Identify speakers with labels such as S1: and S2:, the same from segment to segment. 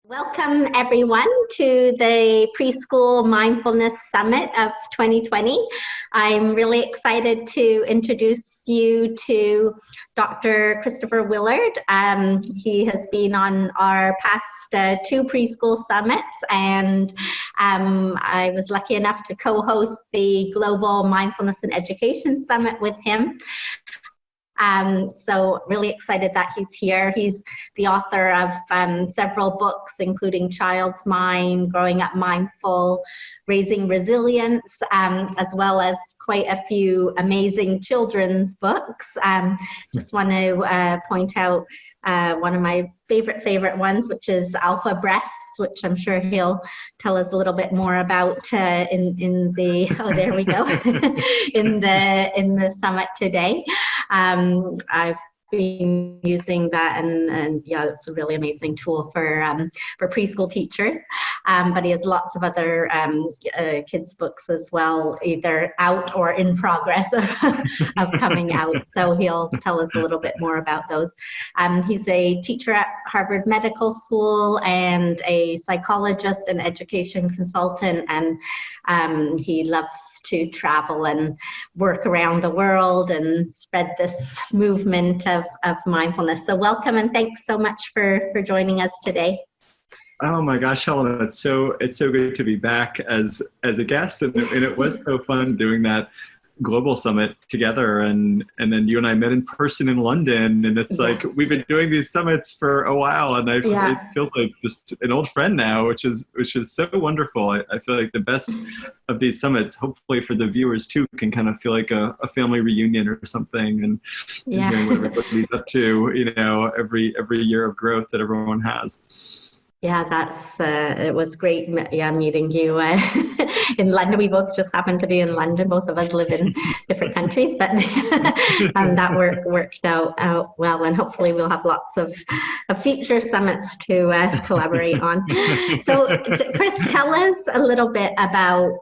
S1: Welcome everyone to the Preschool Mindfulness Summit of 2020. I'm really excited to introduce you to Dr. Christopher Willard. He has been on our past two preschool summits, and I was lucky enough to co-host the Global Mindfulness and Education Summit with him. So really excited that he's here. He's the author of several books, including Child's Mind, Growing Up Mindful, Raising Resilience, as well as quite a few amazing children's books. Just want to point out one of my favorite ones, which is Alpha Breaths, which I'm sure he'll tell us a little bit more about in the there we go in the summit today. I've been using that, and yeah, it's a really amazing tool for preschool teachers. But he has lots of other kids' books as well, either out or in progress of coming out. So he'll tell us a little bit more about those. He's a teacher at Harvard Medical School and a psychologist and education consultant, and he loves to travel and work around the world and spread this movement of mindfulness. So welcome, and thanks so much for joining us today.
S2: Oh my gosh, Helen, it's so good to be back as a guest, and it was so fun doing that global summit together, and then you and I met in person in London, and it's like we've been doing these summits for a while, and it feels like just an old friend now, which is so wonderful. I feel like the best of these summits, hopefully for the viewers too, can kind of feel like a family reunion or something, and hearing what everybody's up to, every year of growth that everyone has.
S1: Yeah, it was great meeting you in London. We both just happened to be in London. Both of us live in different countries, but that worked out well, and hopefully we'll have lots of future summits to collaborate on. So Chris, tell us a little bit about,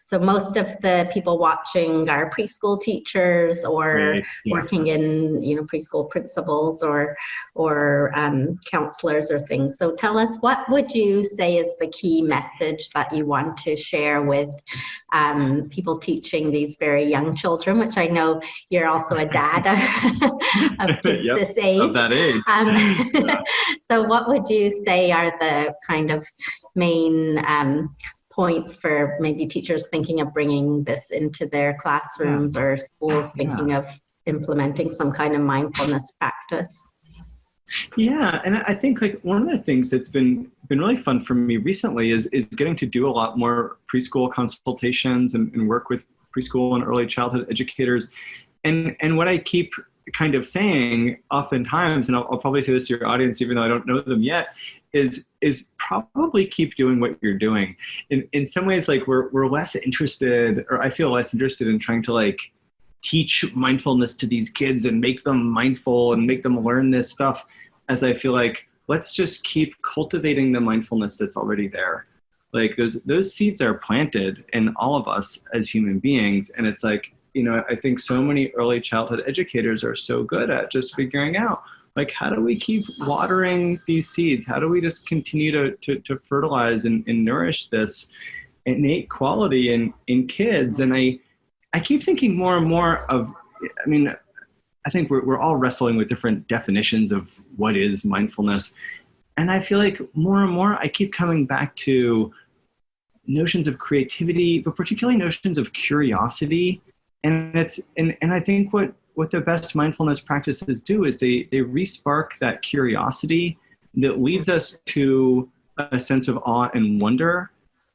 S1: so most of the people watching are preschool teachers or working in, preschool principals or counselors or things. So tell us, what would you say is the key message that you want to share with people teaching these very young children, which I know you're also a dad of kids this age.
S2: Of that age.
S1: So what would you say are the kind of main points for maybe teachers thinking of bringing this into their classrooms or schools thinking of implementing some kind of mindfulness practice?
S2: Yeah, and I think like one of the things that's been really fun for me recently is getting to do a lot more preschool consultations and work with preschool and early childhood educators. And what I keep kind of saying oftentimes, and I'll probably say this to your audience even though I don't know them yet, is probably keep doing what you're doing. In some ways, like we're less interested, or I feel less interested in trying to like teach mindfulness to these kids and make them mindful and make them learn this stuff, as I feel like let's just keep cultivating the mindfulness that's already there. Like those seeds are planted in all of us as human beings. And it's like, I think so many early childhood educators are so good at just figuring out, like, how do we keep watering these seeds? How do we just continue to fertilize and nourish this innate quality in kids? And I keep thinking more and more of, I think we're all wrestling with different definitions of what is mindfulness. And I feel like more and more I keep coming back to notions of creativity, but particularly notions of curiosity. And I think what the best mindfulness practices do is they re-spark that curiosity that leads us to a sense of awe and wonder.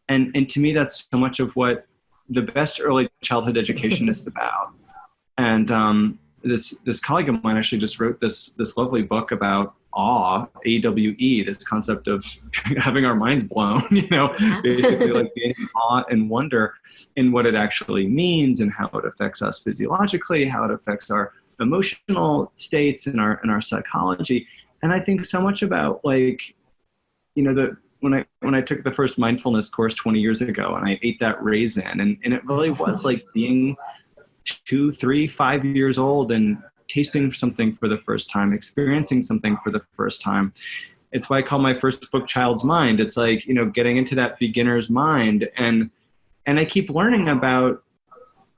S2: And to me, that's so much of what the best early childhood education is about. And this colleague of mine actually just wrote this lovely book about awe, AWE, this concept of having our minds blown, basically like being in awe and wonder in what it actually means and how it affects us physiologically, how it affects our emotional states and our psychology. And I think so much about like, when I took the first mindfulness course 20 years ago and I ate that raisin, and it really was like being 2, 3, 5 years old and tasting something for the first time, experiencing something for the first time. it's why I call my first book Child's Mind. It's like, getting into that beginner's mind. And I keep learning about,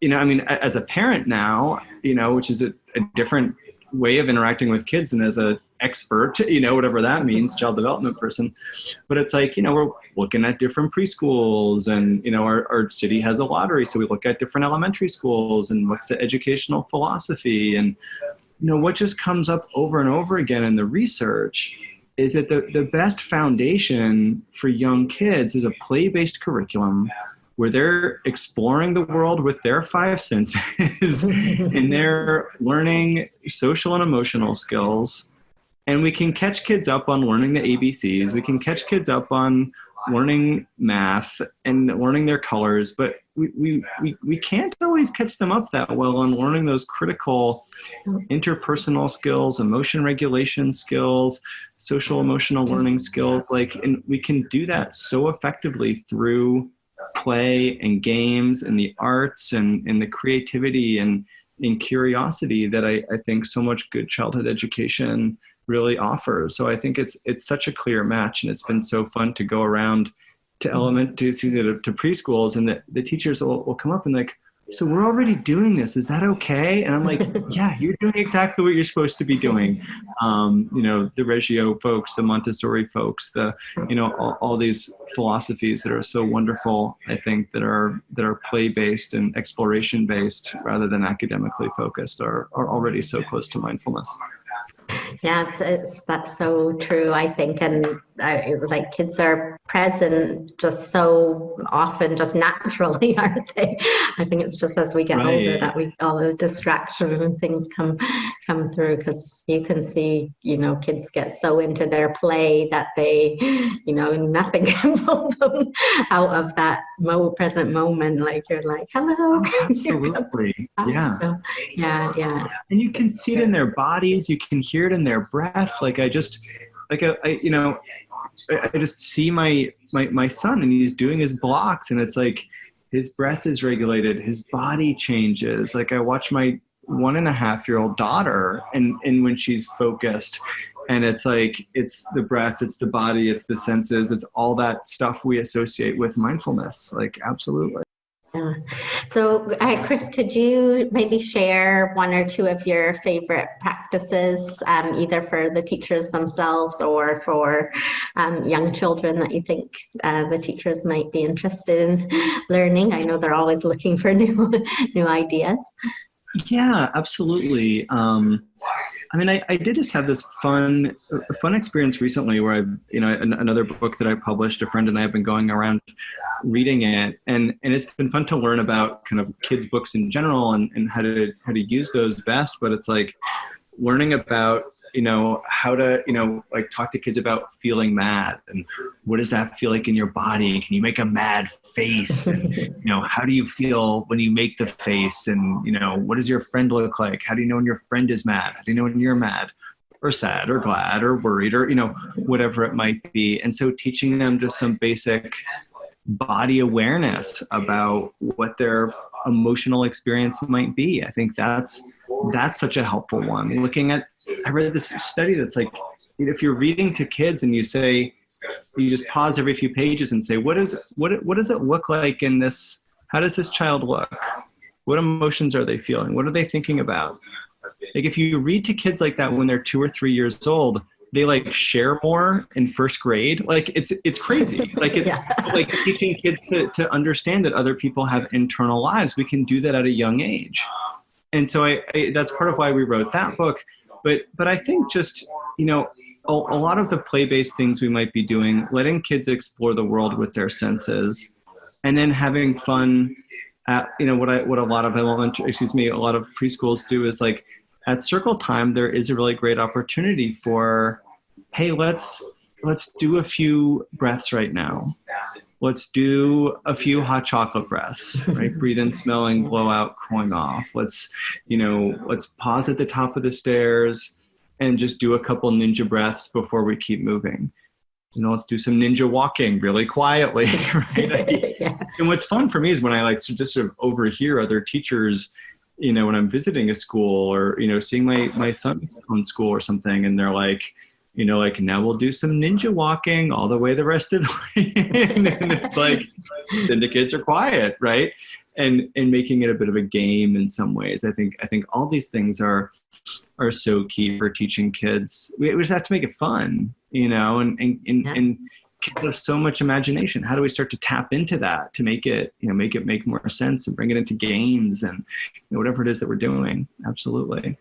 S2: as a parent now, which is a different way of interacting with kids than as a expert, whatever that means, child development person. But it's like, we're looking at different preschools, and, our city has a lottery. So we look at different elementary schools and what's the educational philosophy. And, what just comes up over and over again in the research is that the best foundation for young kids is a play-based curriculum where they're exploring the world with their five senses and they're learning social and emotional skills. And we can catch kids up on learning the ABCs. We can catch kids up on learning math and learning their colors, but we can't always catch them up that well on learning those critical interpersonal skills, emotion regulation skills, social emotional learning skills. And we can do that so effectively through play and games and the arts and the creativity and curiosity that I think so much good childhood education really offers. So I think it's such a clear match, and it's been so fun to go around to to preschools, and the teachers will come up and like, so we're already doing this. Is that okay? And I'm like, yeah, you're doing exactly what you're supposed to be doing. The Reggio folks, the Montessori folks, all these philosophies that are so wonderful, I think, that are play-based and exploration-based rather than academically focused are already so close to mindfulness.
S1: Yeah, that's so true, I think. And kids are present just so often, just naturally, aren't they? I think it's just as we get older that all the distraction and things come through, because you can see, kids get so into their play that they, nothing can pull them out of that present moment. Like, you're like, hello.
S2: Oh, absolutely. Yeah.
S1: So, yeah.
S2: And you can see it in their bodies. You can hear it in their breath. I just see my son, and he's doing his blocks, and it's like his breath is regulated, his body changes. Like, I watch my 1.5-year-old daughter, and when she's focused, and it's like, it's the breath, it's the body, it's the senses, it's all that stuff we associate with mindfulness. Like, absolutely.
S1: Yeah. So, Chris, could you maybe share one or two of your favorite practices, either for the teachers themselves or for young children that you think the teachers might be interested in learning? I know they're always looking for new ideas.
S2: Yeah, absolutely. I did just have this fun experience recently where another book that I published, a friend and I have been going around reading it, and it's been fun to learn about kind of kids' books in general and how to use those best. But it's like learning about, how to, talk to kids about feeling mad, and what does that feel like in your body? Can you make a mad face? And, how do you feel when you make the face? And, what does your friend look like? How do you know when your friend is mad? How do you know when you're mad or sad or glad or worried or, whatever it might be? And so teaching them just some basic body awareness about what their emotional experience might be. I think that's such a helpful one. I read this study that's like, if you're reading to kids and you just pause every few pages and say, what does it look like in this? How does this child look? What emotions are they feeling? What are they thinking about? Like, if you read to kids like that when they're 2 or 3 years old, they share more in first grade. Like, it's crazy. Like, it's like teaching kids to understand that other people have internal lives. We can do that at a young age. And so I that's part of why we wrote that book. But I think just, a lot of the play-based things we might be doing, letting kids explore the world with their senses, and then having fun at, what a lot of preschools do is, like, at circle time, there is a really great opportunity for, hey, let's do a few breaths right now. Let's do a few hot chocolate breaths, right? Breathe in, smelling, blow out, cooling off. Let's pause at the top of the stairs and just do a couple ninja breaths before we keep moving. Let's do some ninja walking really quietly, right? Yeah. And what's fun for me is when I just sort of overhear other teachers, when I'm visiting a school or, seeing my son's own school or something, and they're like, like, now we'll do some ninja walking all the way the rest of the way. And it's like, then the kids are quiet, right? And making it a bit of a game in some ways. I think all these things are so key for teaching kids. We just have to make it fun, and kids have so much imagination. How do we start to tap into that to make it make more sense and bring it into games and whatever it is that we're doing? Absolutely.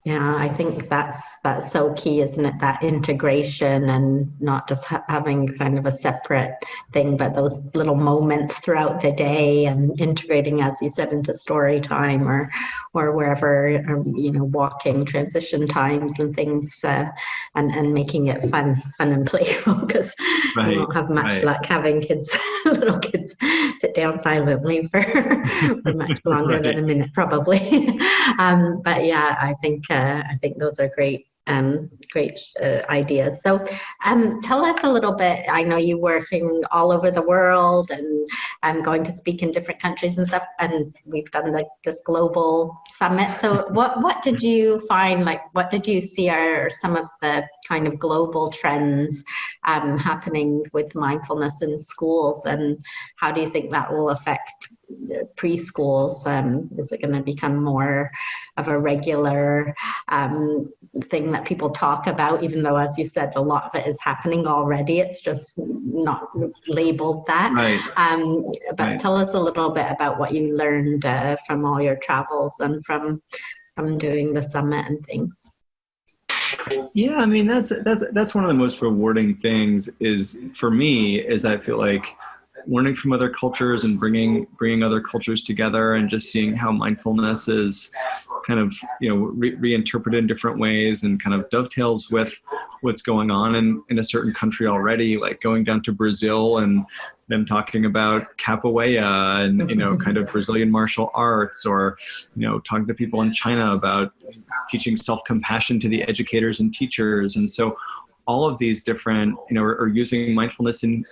S1: Yeah, I think that's so key, isn't it? That integration and not just having kind of a separate thing, but those little moments throughout the day and integrating, as you said, into story time or wherever, walking transition times and things, and making it fun and playful, because we won't have much luck having little kids sit down silently for much longer than a minute, probably. But yeah, I think those are great ideas. So tell us a little bit. I know you're working all over the world and going to speak in different countries and stuff, and we've done this global summit. So what did you find, what did you see are some of the kind of global trends happening with mindfulness in schools, and how do you think that will affect preschools? Is it going to become more of a regular thing that people talk about, even though, as you said, a lot of it is happening already? It's just not labeled that. But tell us a little bit about what you learned from all your travels and from doing the summit and things.
S2: Yeah, I mean, that's one of the most rewarding things for me is I feel like learning from other cultures and bringing other cultures together and just seeing how mindfulness is kind of reinterpreted in different ways and kind of dovetails with what's going on in a certain country already, like going down to Brazil and them talking about capoeira and kind of Brazilian martial arts, or talking to people in China about teaching self-compassion to the educators and teachers. And so all of these different, are using mindfulness in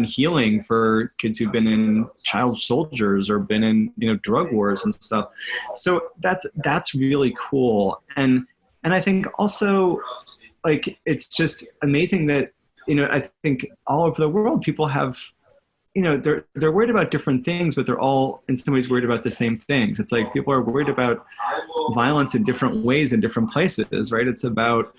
S2: healing for kids who've been in child soldiers or been in, drug wars and stuff. So that's really cool. And I think also, it's just amazing that, I think all over the world, people have, they're worried about different things, but they're all in some ways worried about the same things. It's like people are worried about violence in different ways in different places, right? It's about,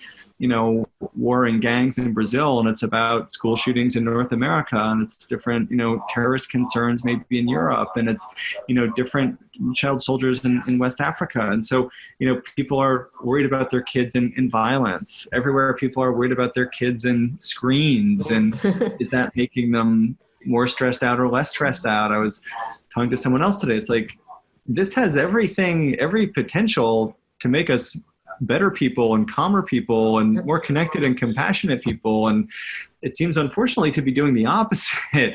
S2: war and gangs in Brazil, and it's about school shootings in North America, and it's different, terrorist concerns maybe in Europe, and it's, different child soldiers in West Africa. And so, people are worried about their kids in violence. Everywhere people are worried about their kids in screens, and is that making them more stressed out or less stressed out? I was talking to someone else today. It's like, this has every potential to make us better people and calmer people and more connected and compassionate people. And it seems, unfortunately, to be doing the opposite.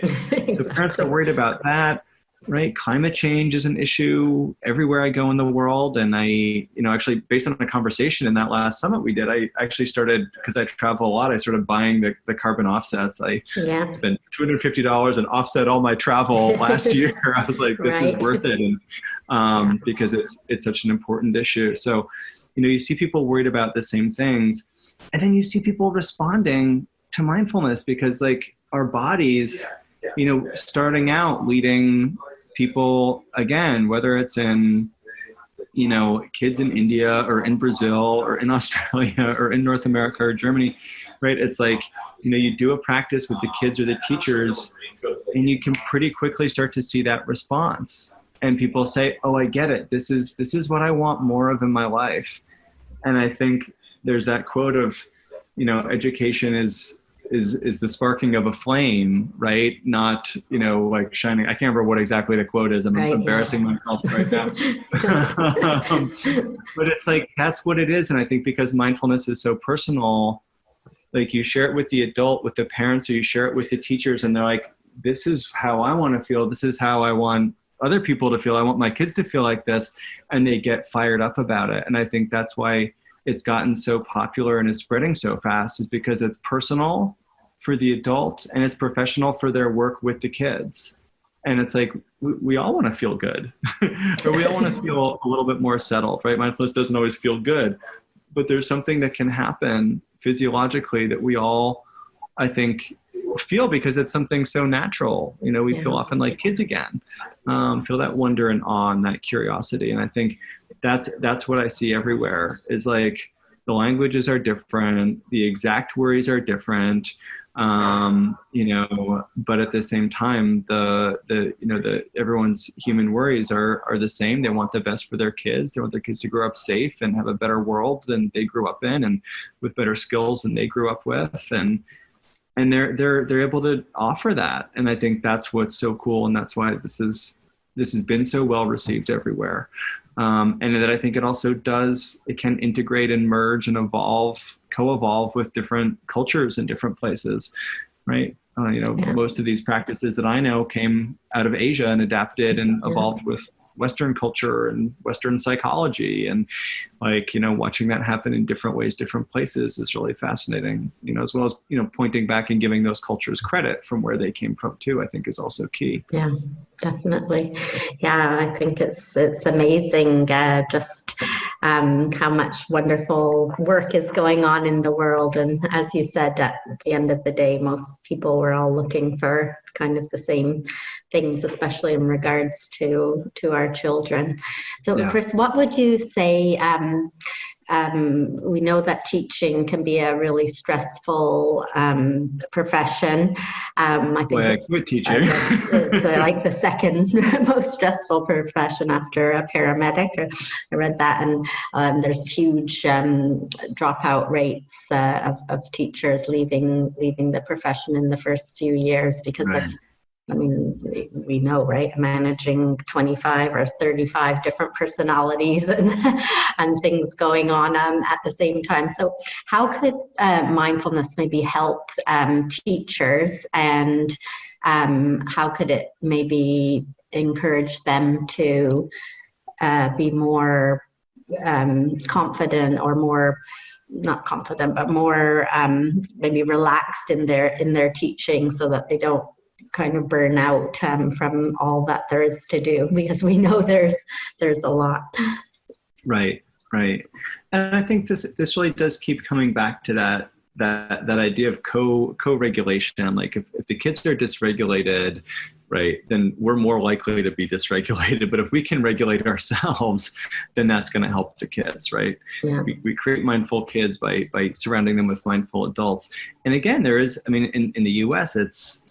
S2: So parents are worried about that, right? Climate change is an issue everywhere I go in the world. And I, actually, based on a conversation in that last summit we did, I actually started, because I travel a lot, I started buying the carbon offsets. I spent $250 and offset all my travel last year. I was like, this is worth it. And because it's such an important issue. So, you see people worried about the same things, and then you see people responding to mindfulness because, our bodies, starting out leading people, again, whether it's in, kids in India or in Brazil or in Australia or in North America or Germany, right? It's like, you do a practice with the kids or the teachers, and you can pretty quickly start to see that response. And people say, oh, I get it. This is what I want more of in my life. And I think there's that quote of, education is the sparking of a flame, right? Not, shining. I can't remember what exactly the quote is. I'm embarrassing myself right now. But it's like, that's what it is. And I think because mindfulness is so personal, you share it with the adult, with the parents, or you share it with the teachers, and they're like, this is how I want to feel. This is how I want other people to feel. I want my kids to feel like this, and they get fired up about it. And I think that's why it's gotten so popular and is spreading so fast, is because it's personal for the adult and it's professional for their work with the kids. And it's like, we all want to feel good, or we all want to feel a little bit more settled, right? Mindfulness doesn't always feel good, but there's something that can happen physiologically that we all, I think, feel because it's something so natural. You know, we feel often like kids again, feel that wonder and awe and that curiosity. And I think that's what I see everywhere is like the languages are different, the exact worries are different, you know, but at the same time, everyone's human worries are the same. They want the best for their kids. They want their kids to grow up safe and have a better world than they grew up in, and with better skills than they grew up with. And they're able to offer that. And I think that's what's so cool. And that's why this has been so well received everywhere. And that I think it can integrate and merge and co-evolve with different cultures in different places, right? Most of these practices that I know came out of Asia and adapted and evolved with Western culture and Western psychology, and watching that happen in different ways, different places is really fascinating, as well as, pointing back and giving those cultures credit from where they came from too, I think is also key.
S1: Yeah, definitely. Yeah, I think it's amazing just how much wonderful work is going on in the world. And as you said, at the end of the day, most people were all looking for kind of the same things, especially in regards to our children. So, Chris, what would you say? We know that teaching can be a really stressful profession. I think
S2: it's good teaching.
S1: It's like the second most stressful profession after a paramedic. I read that, and there's huge dropout rates of teachers leaving the profession in the first few years because of, we know, right, managing 25 or 35 different personalities and things going on at the same time. So how could mindfulness maybe help teachers, and how could it maybe encourage them to be more confident, or more, not confident, but more maybe relaxed in their teaching, so that they don't kind of burn out from all that there is to do, because we know there's a lot. Right.
S2: And I think this really does keep coming back to that idea of co-regulation. Like if the kids are dysregulated, right, then we're more likely to be dysregulated. But if we can regulate ourselves, then that's going to help the kids, right? Yeah. We create mindful kids by surrounding them with mindful adults. And again, there is, in the US, it's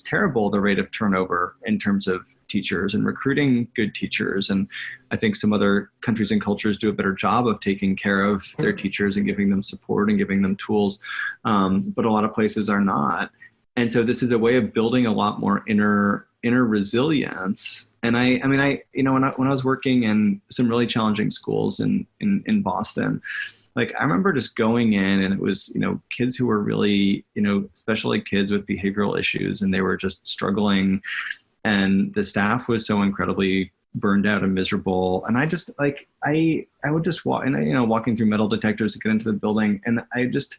S2: terrible, the rate of turnover in terms of teachers and recruiting good teachers. And I think some other countries and cultures do a better job of taking care of their teachers and giving them support and giving them tools. But a lot of places are not. And so this is a way of building a lot more inner resilience. And when I was working in some really challenging schools in Boston, like I remember just going in, and it was, kids who were really, especially kids with behavioral issues, and they were just struggling, and the staff was so incredibly burned out and miserable. And I just I would just walk, and walking through metal detectors to get into the building, and I just,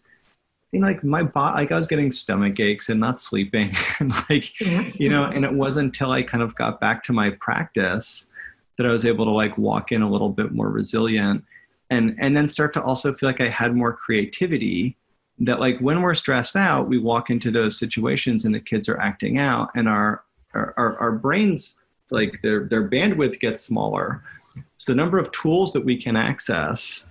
S2: my body, I was getting stomach aches and not sleeping, and and it wasn't until I kind of got back to my practice that I was able to walk in a little bit more resilient, and then start to also feel like I had more creativity. That when we're stressed out, we walk into those situations and the kids are acting out, and our brains, their bandwidth gets smaller. So the number of tools that we can access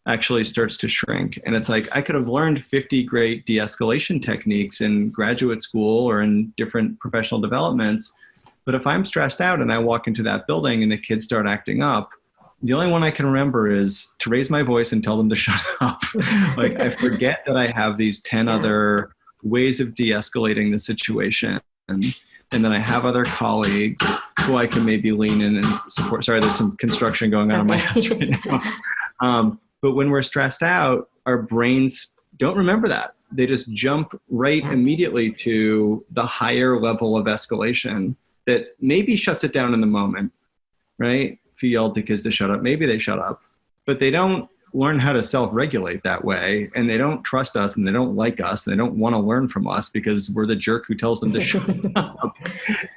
S2: actually starts to shrink. And it's I could have learned 50 great de-escalation techniques in graduate school or in different professional developments. But if I'm stressed out and I walk into that building and the kids start acting up, the only one I can remember is to raise my voice and tell them to shut up. I forget that I have these 10 other ways of de-escalating the situation. And then I have other colleagues who I can maybe lean in and support. Sorry, there's some construction going on in my house right now. But when we're stressed out, our brains don't remember that. They just jump right immediately to the higher level of escalation that maybe shuts it down in the moment, right? If you yell at the kids to shut up, maybe they shut up. But they don't learn how to self-regulate that way, and they don't trust us, and they don't like us, and they don't want to learn from us because we're the jerk who tells them to shut up.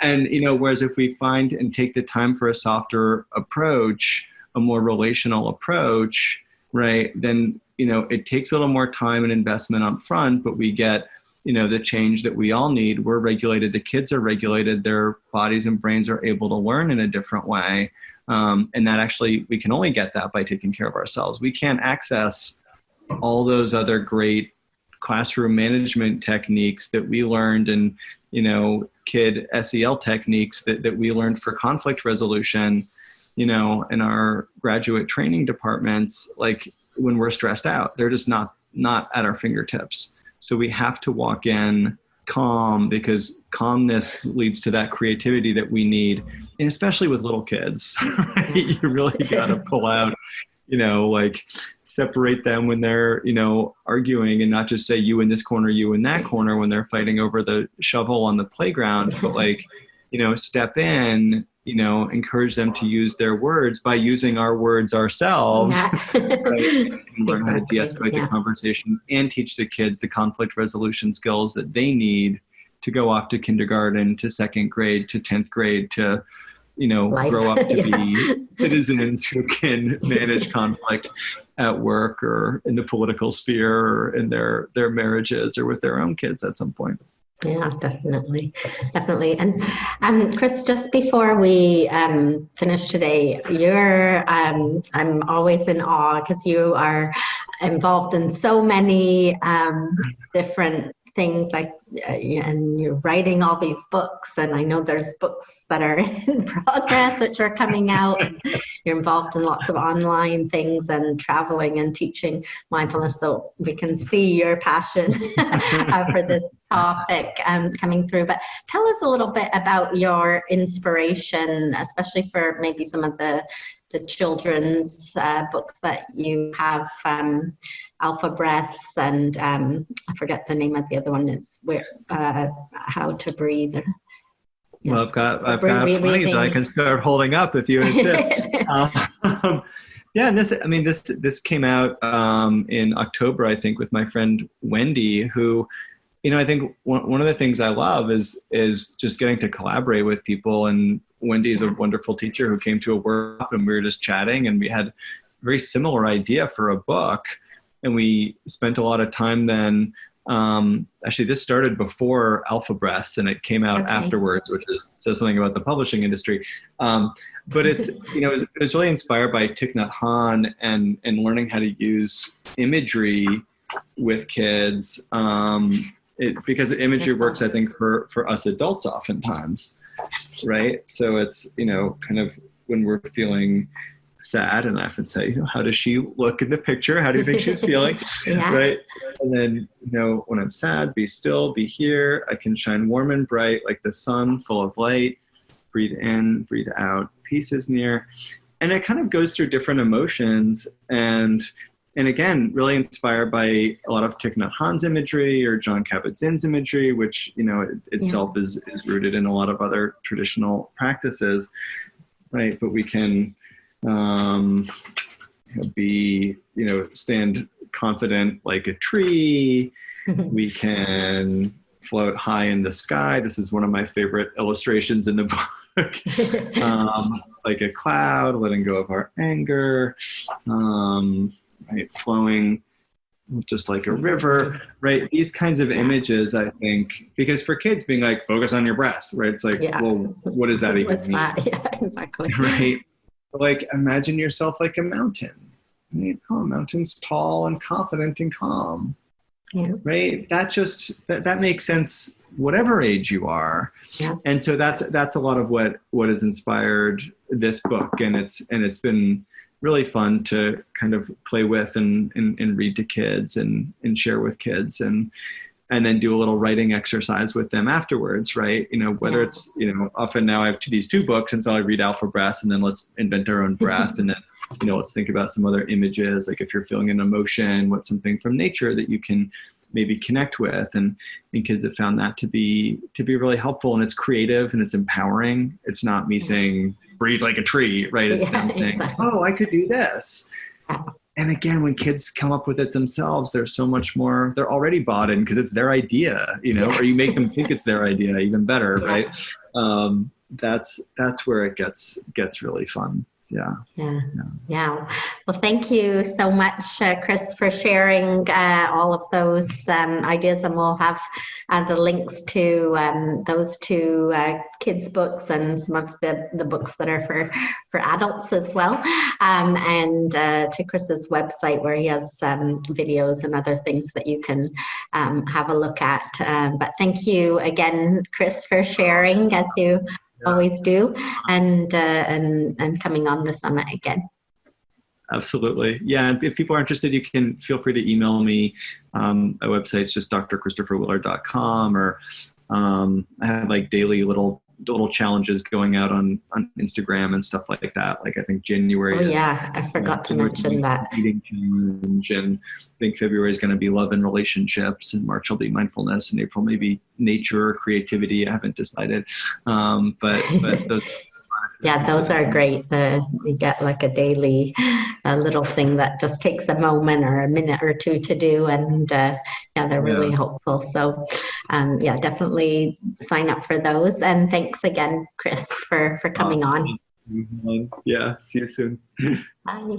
S2: And, whereas if we find and take the time for a softer approach, a more relational approach, right, then, it takes a little more time and investment up front, but we get, the change that we all need. We're regulated. The kids are regulated. Their bodies and brains are able to learn in a different way. And that actually, we can only get that by taking care of ourselves. We can't access all those other great classroom management techniques that we learned, and, kid SEL techniques that we learned for conflict resolution, in our graduate training departments, like when we're stressed out. They're just not at our fingertips. So we have to walk in calm, because calmness leads to that creativity that we need. And especially with little kids, right? You really got to pull out, separate them when they're, arguing, and not just say you in this corner, you in that corner when they're fighting over the shovel on the playground, but step in, encourage them to use their words by using our words ourselves, right? And learn how to de-escalate the conversation and teach the kids the conflict resolution skills that they need to go off to kindergarten, to second grade, to 10th grade, to, grow up to be citizens who can manage conflict at work or in the political sphere or in their marriages or with their own kids at some point.
S1: Yeah, definitely. And Chris, just before we finish today, I'm always in awe because you are involved in so many different things, and you're writing all these books, and I know there's books that are in progress which are coming out, and you're involved in lots of online things and traveling and teaching mindfulness, so we can see your passion for this topic coming through. But tell us a little bit about your inspiration, especially for maybe some of the children's books that you have, Alpha Breaths, and I forget the name of the other one. It's How to Breathe.
S2: Well, I've got plenty that I can start holding up if you insist. And this came out in October, I think, with my friend Wendy, who, I think one of the things I love is just getting to collaborate with people. And Wendy is a wonderful teacher who came to a workshop, and we were just chatting, and we had a very similar idea for a book. And we spent a lot of time then. Actually, this started before Alpha Breaths, and it came out afterwards, which says something about the publishing industry. But it's, it was really inspired by Thich Nhat Hanh and learning how to use imagery with kids. Because imagery works, I think, for us adults oftentimes, right? So it's, kind of when we're feeling sad, and I often say, how does she look in the picture? How do you think she's feeling? Right? And then, when I'm sad, be still, be here. I can shine warm and bright like the sun, full of light. Breathe in, breathe out. Peace is near. And it kind of goes through different emotions, and again, really inspired by a lot of Thich Nhat Hanh's imagery or Jon Kabat-Zinn's imagery, which, itself is rooted in a lot of other traditional practices, right? But we can stand confident like a tree. We can float high in the sky. This is one of my favorite illustrations in the book. Like a cloud, letting go of our anger, right? Flowing just like a river, right? These kinds of images, I think, because for kids being like, focus on your breath, right? It's like, well, what does that even mean?
S1: Yeah, exactly.
S2: Right? Like, imagine yourself like a mountain. Right? Oh, a mountain's tall and confident and calm. Yeah. Right? That makes sense whatever age you are. Yeah. And so that's a lot of what has inspired this book. And it's been really fun to kind of play with and read to kids and share with kids and then do a little writing exercise with them afterwards, right? Whether it's, often now I have these two books, and so I read Alpha Breaths, and then let's invent our own breath, and then, let's think about some other images, like if you're feeling an emotion, what's something from nature that you can maybe connect with, and kids have found that to be really helpful, and it's creative and it's empowering. It's not me saying, breathe like a tree, right? It's them saying, oh, I could do this. And again, when kids come up with it themselves, there's so much more, they're already bought in because it's their idea, or you make them think it's their idea, even better, right? That's where it gets really fun.
S1: Yeah. Well, thank you so much, Chris, for sharing all of those ideas, and we'll have the links to those two kids' books and some of the books that are for adults as well, and to Chris's website where he has videos and other things that you can have a look at. But thank you again, Chris, for sharing as you always do, and coming on the summit again.
S2: Absolutely. Yeah. If people are interested, you can feel free to email me. My website's just drchristopherwillard.com, or I have like daily little challenges going out on Instagram and stuff like that. Like I think January is,
S1: I forgot to mention that.
S2: Eating challenge, and I think February is going to be love and relationships, and March will be mindfulness, and April maybe nature or creativity. I haven't decided. But those.
S1: Yeah, those are great. We get like a daily little thing that just takes a moment or a minute or two to do, and they're really helpful. So definitely sign up for those. And thanks again, Chris, for coming on.
S2: Yeah, see you soon.
S1: Bye.